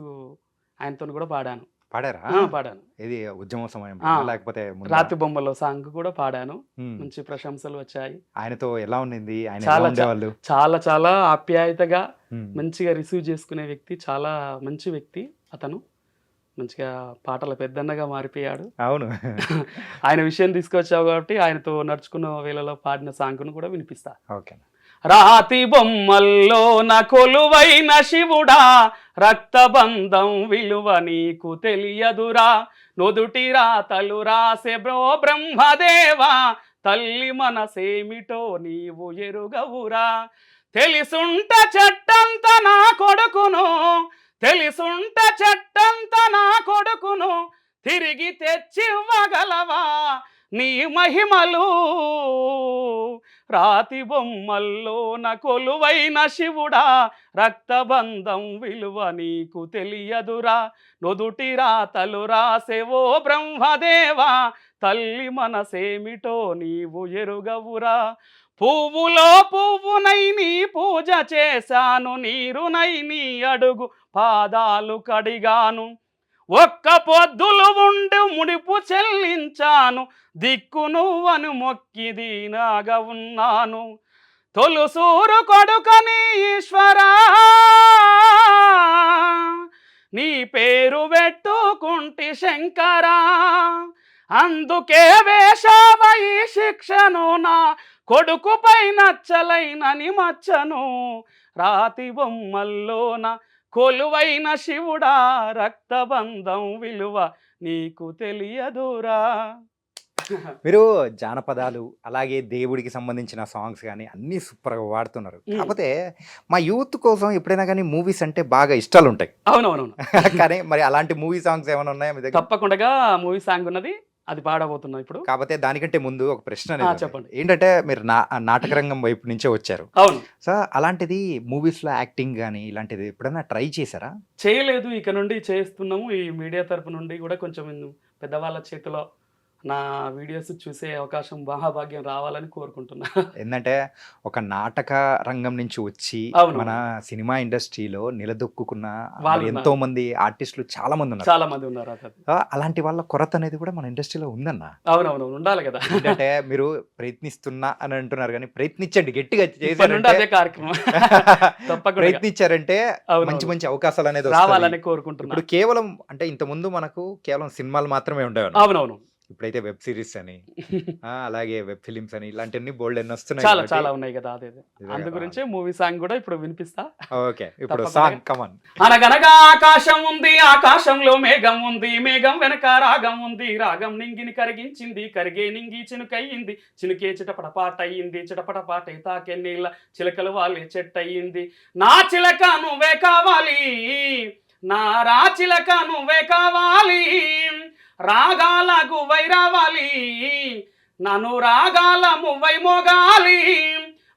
ఆయనతో కూడా పాడాను. పాడారా? పాడాను. ఇది ఉద్యమ సమయం లేకపోతే రాతి బొమ్మలో సాంగ్ కూడా పాడాను. మంచి ప్రశంసలు వచ్చాయి. ఆయనతో ఎలా ఉండింది? చాలా చాలా ఆప్యాయతగా మంచిగా రిసీవ్ చేసుకునే వ్యక్తి, చాలా మంచి వ్యక్తి అతను. మంచిగా పాటల పెద్దన్నగా మారిపోయాడు. అవును. ఆయన విషయం తీసుకొచ్చావు కాబట్టి ఆయనతో నడుచుకున్న వేళలో పాడిన సాంగ్ను కూడా వినిపిస్తా. ఓకే. రాతి బొమ్మల్లో నా కొలువైన శివుడా, రక్తబంధం విలువ నీకు తెలియదురా, నొదుటి రాతలు రాసే బ్రహ్మదేవా, తల్లి మనసేమిటో నీవు ఎరుగవురా, తెలిసుంట చెట్టంత నా కొడుకును, తెలిసుంట చెట్టంత నా కొడుకును, తిరిగి తెచ్చివ్వగలవా నీ మహిమలు, రాతి బొమ్మల్లో నా కొలువైన శివుడా, రక్తబంధం విలువ నీకు తెలియదురా, నొదుటి రాతలు రాసేవో బ్రహ్మదేవా, తల్లి మనసేమిటో నీవు ఎరుగవురా, పువ్వులో పువ్వునై నీ పూజ చేశాను, నీరునై నీ అడుగు పాదాలు కడిగాను, ఒక్క పొద్దులు ఉండి ముడిపు చెల్లించాను, దిక్కు నువ్వను మొక్కి దీనాగా ఉన్నాను, తొలుసూరు కొడుకని ఈశ్వరా, నీ పేరు పెట్టుకుంటి శంకరా, అందుకే వేషావ ఈ శిక్షను, నా కొడుకుపై నచ్చలైనని మచ్చను, రాతి బొమ్మల్లోన కొలువైన శివుడా రక్తబంధం విలువ నీకు తెలియదురా. మీరు జానపదాలు అలాగే దేవుడికి సంబంధించిన సాంగ్స్ కానీ అన్నీ సూపర్గా వాడుతున్నారు. కాకపోతే మా యూత్ కోసం ఎప్పుడైనా కానీ మూవీస్ అంటే బాగా ఇష్టాలు ఉంటాయి. అవునవునవును. కానీ మరి అలాంటి మూవీ సాంగ్స్ ఏమైనా ఉన్నాయా మీ దగ్గర? తప్పకుండా మూవీ సాంగ్ ఉన్నది, అది పాడబోతున్నాం ఇప్పుడు. కాకపోతే దానికంటే ముందు ఒక ప్రశ్న అనేది ఉంది. చెప్పండి. ఏంటంటే మీరు నాటక రంగం వైపు నుంచే వచ్చారు. అవును. సో అలాంటిది మూవీస్ లో యాక్టింగ్ కానీ ఇలాంటిది ఎప్పుడైనా ట్రై చేశారా? చేయలేదు, ఇక నుండి చేస్తున్నాము. ఈ మీడియా తరపు నుండి కూడా కొంచెం పెద్దవాళ్ళ చేతిలో నా వీడియోస్ చూసే అవకాశం మహాభాగ్యం రావాలని కోరుకుంటున్నా. ఏంటంటే ఒక నాటక రంగం నుంచి వచ్చి అవును. మన సినిమా ఇండస్ట్రీలో నిలదొక్కున్న వాళ్ళు ఎంతో మంది ఆర్టిస్టులు చాలా మంది ఉన్నారు. చాలా మంది ఉన్నారు. అలాంటి వాళ్ళ కొరత అనేది కూడా మన ఇండస్ట్రీలో ఉందన్న. అవునవును, ఉండాలి కదా. ఏంటంటే మీరు ప్రయత్నిస్తున్నా అని అంటున్నారు, కానీ ప్రయత్నించండి, గట్టిగా అదే కార్యక్రమం తప్పకుండా ప్రయత్నించారంటే మంచి మంచి అవకాశాలు అనేది రావాలని కోరుకుంటున్నాను. ఇప్పుడు కేవలం అంటే ఇంత ముందు మనకు కేవలం సినిమాలు మాత్రమే ఉండేవి. అవునవును. ఇప్పుడైతే వెబ్ సిరీస్ అని అలాగే వెబ్ ఫిలిమ్స్ అని ఇలాంటివన్నీ బోల్డ్ ఎన్ని వస్తున్నాయి. చాలా చాలా ఉన్నాయి కదా. అదే అందు గురించి మూవీ సాంగ్ కూడా ఇప్పుడు వినిపిస్తా. ఓకే, ఇప్పుడు సాంగ్ కమాన్. అనగనగా ఆకాశం ఉంది, ఆకాశంలో మేఘం ఉంది, మేఘం వెనక రాగం ఉంది, రాగం నింగిని కరిగించింది, కరిగే నింగి చినుకయ్యింది, చినుకే చిటపటపాట అయ్యింది, చిటపటపాట తాకే నీళ్ళ చిలకలు వాళ్ళే చెట్టయింది, నా చిలక నువ్వే కావాలి, నా రా చిలక నువ్వే కావాలి, రాగాల గువ్వై రావాలి, నన్ను రాగాల మువ్వై మోగాలి.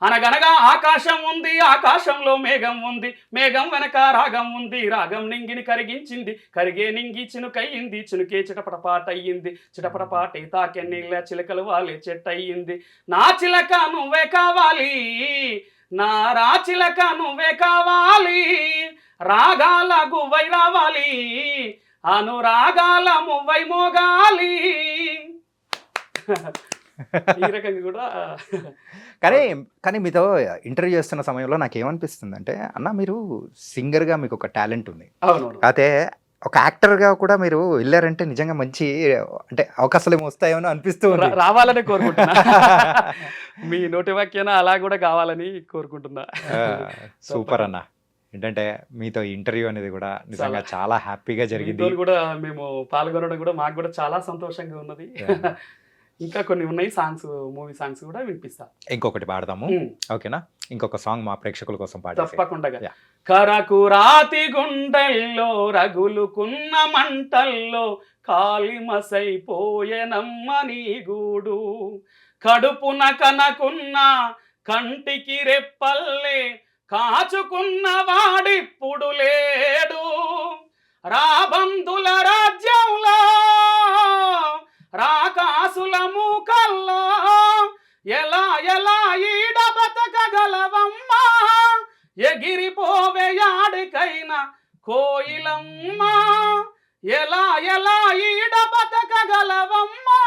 అనగనగా ఆకాశం ఉంది, ఆకాశంలో మేఘం ఉంది, మేఘం వెనక రాగం ఉంది, రాగం నింగిని కరిగించింది, కరిగే నింగి చినుకయ్యింది, చినుకే చిటపటపాట అయ్యింది, చిటపటపాటే తాకే నీళ్ళ చిలకలు వాళ్ళే చెట్టయింది, నా చిలక నువ్వే కావాలి, నా రా చిలక నువ్వే కావాలి, రాగాల గువ్వై రావాలి, అనురాగాల మువ్వై మోగాలి. ఈ రకంగా కూడా. కానీ మీతో ఇంటర్వ్యూ చేస్తున్న సమయంలో నాకు ఏమనిపిస్తుంది అంటే, అన్న మీరు సింగర్గా మీకు ఒక టాలెంట్ ఉంది, కాకపోతే ఒక యాక్టర్గా కూడా మీరు వెళ్ళారంటే నిజంగా మంచి అంటే అవకాశాలు ఏమో వస్తాయో అనిపిస్తూ రావాలని కోరుకుంటున్నా. మీ నోటి వాక్యాన అలా కూడా కావాలని కోరుకుంటున్నా. సూపర్ అన్న. ఏంటంటే మీతో ఇంటర్వ్యూ అనేది కూడా నిజంగా చాలా హ్యాపీగా జరిగింది. కూడా మేము పాల్గొనడం కూడా మాకు కూడా చాలా సంతోషంగా ఉన్నది. ఇంకా కొన్ని ఉన్నాయి సాంగ్స్, మూవీ సాంగ్స్ కూడా వినిపిస్తా. ఇంకొకటి పాడదాము, ఓకేనా? ఇంకొక సాంగ్ మా ప్రేక్షకుల కోసం పాడు. తప్పకుండా. కరకు రాతి గుండెల్లో రగులుకున్న మంటల్లో కాలిమసైపోయెనమ్మ నీ గూడు, కడుపున కనకున్న కంటికి రెప్పల్లే కాచుకున్న వాడిప్పుడు లేడు, రాబందుల రాజ్యంలో రాకాసుల మూకల్లో ఎలా ఎలా ఈడ బతకగలవమ్మా, ఎగిరిపోవే యాడికైనా కోయిలమ్మా, ఎలా ఎలా ఈడ బతకగలవమ్మా,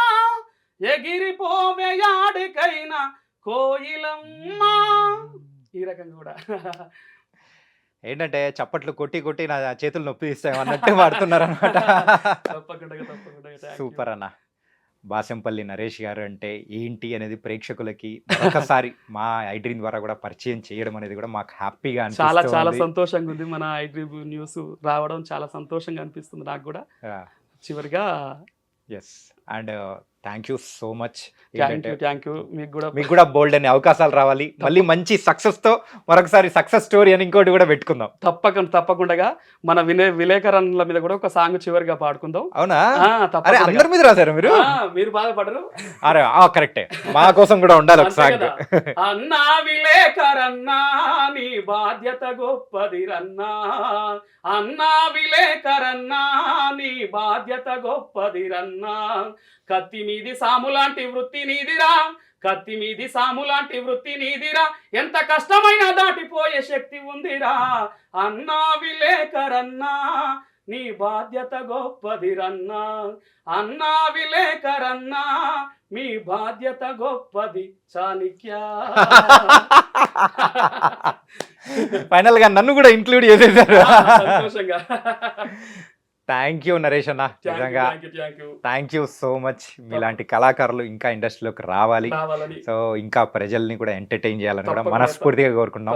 ఎగిరిపోవే యాడికైనా కోయిలమ్మా. ఈ రకంగా కూడా ఏంటంటే చప్పట్లు కొట్టి కొట్టి నా చేతులు నొప్పి తీస్తాయి అన్నట్టు వాడుతున్నారు అనమాట. సూపర్ అన్న. బాసంపల్లి నరేష్ గారు అంటే ఏంటి అనేది ప్రేక్షకులకి ఒకసారి మా ఐడ్రీమ్ ద్వారా కూడా పరిచయం చేయడం అనేది కూడా మాకు హ్యాపీగా చాలా చాలా సంతోషంగా ఉంది. మన ఐడ్రీమ్ న్యూస్ రావడం చాలా సంతోషంగా అనిపిస్తుంది నాకు కూడా. చివరిగా yes, and thank you so much. Thank you. మీకు కూడా బోల్డ్ అనే అవకాశాలు రావాలి, మళ్ళీ మంచి సక్సెస్ తో మరొకసారి సక్సెస్ స్టోరీ అని ఇంకోటి కూడా పెట్టుకుందాం. తప్పకుండా మన విలేకరుల మీద కూడా ఒక సాంగ్ చివరిగా పాడుకుందాం. అవునా? అందరి మీద రాశారు మీరు? మీరు బాధపడరు? అరే కరెక్టే, మా కోసం కూడా ఉండాలి ఒక సాంగ్. అన్నా విలేకరన్నా నీ బాధ్యత గొప్పది రన్నా, అన్నా విలేకరన్నా నీ బాధ్యత గొప్పది రన్నా, కత్తి మీది సాము లాంటి వృత్తి నీదిరా, కత్తి మీది సాము లాంటి వృత్తి నీదిరా, ఎంత కష్టమైనా దాటిపోయే శక్తి ఉందిరా, అన్నా విలేకరన్నా నీ బాధ్యత గొప్పది రన్నా, అన్నా విలేకరన్నా మీ బాధ్యత గొప్పది చాణక్య. ఫైనల్ గా నన్ను కూడా ఇంక్లూడ్ చేసేసారు. సంతోషంగా. థ్యాంక్ యూ నరేష్ అన్న, నిజంగా థ్యాంక్ యూ సో మచ్. మీలాంటి కళాకారులు ఇంకా ఇండస్ట్రీలోకి రావాలి, సో ఇంకా ప్రజల్ని కూడా ఎంటర్టైన్ చేయాలని కూడా మనస్ఫూర్తిగా కోరుకున్నాం.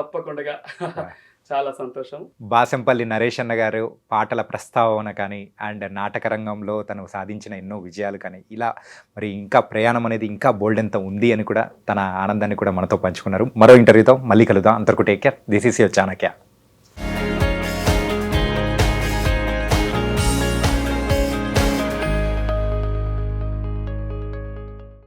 చాలా సంతోషం. బాసంపల్లి నరేష్ అన్న గారు పాటల ప్రస్తావన కానీ అండ్ నాటక రంగంలో తను సాధించిన ఎన్నో విజయాలు కానీ ఇలా మరి ఇంకా ప్రయాణం అనేది ఇంకా బోల్డెంత ఉంది అని కూడా తన ఆనందాన్ని కూడా మనతో పంచుకున్నారు. మరో ఇంటర్వ్యూతో మళ్ళీ కలుద్దాం. అంతవరకు take care. This is your Chanakya.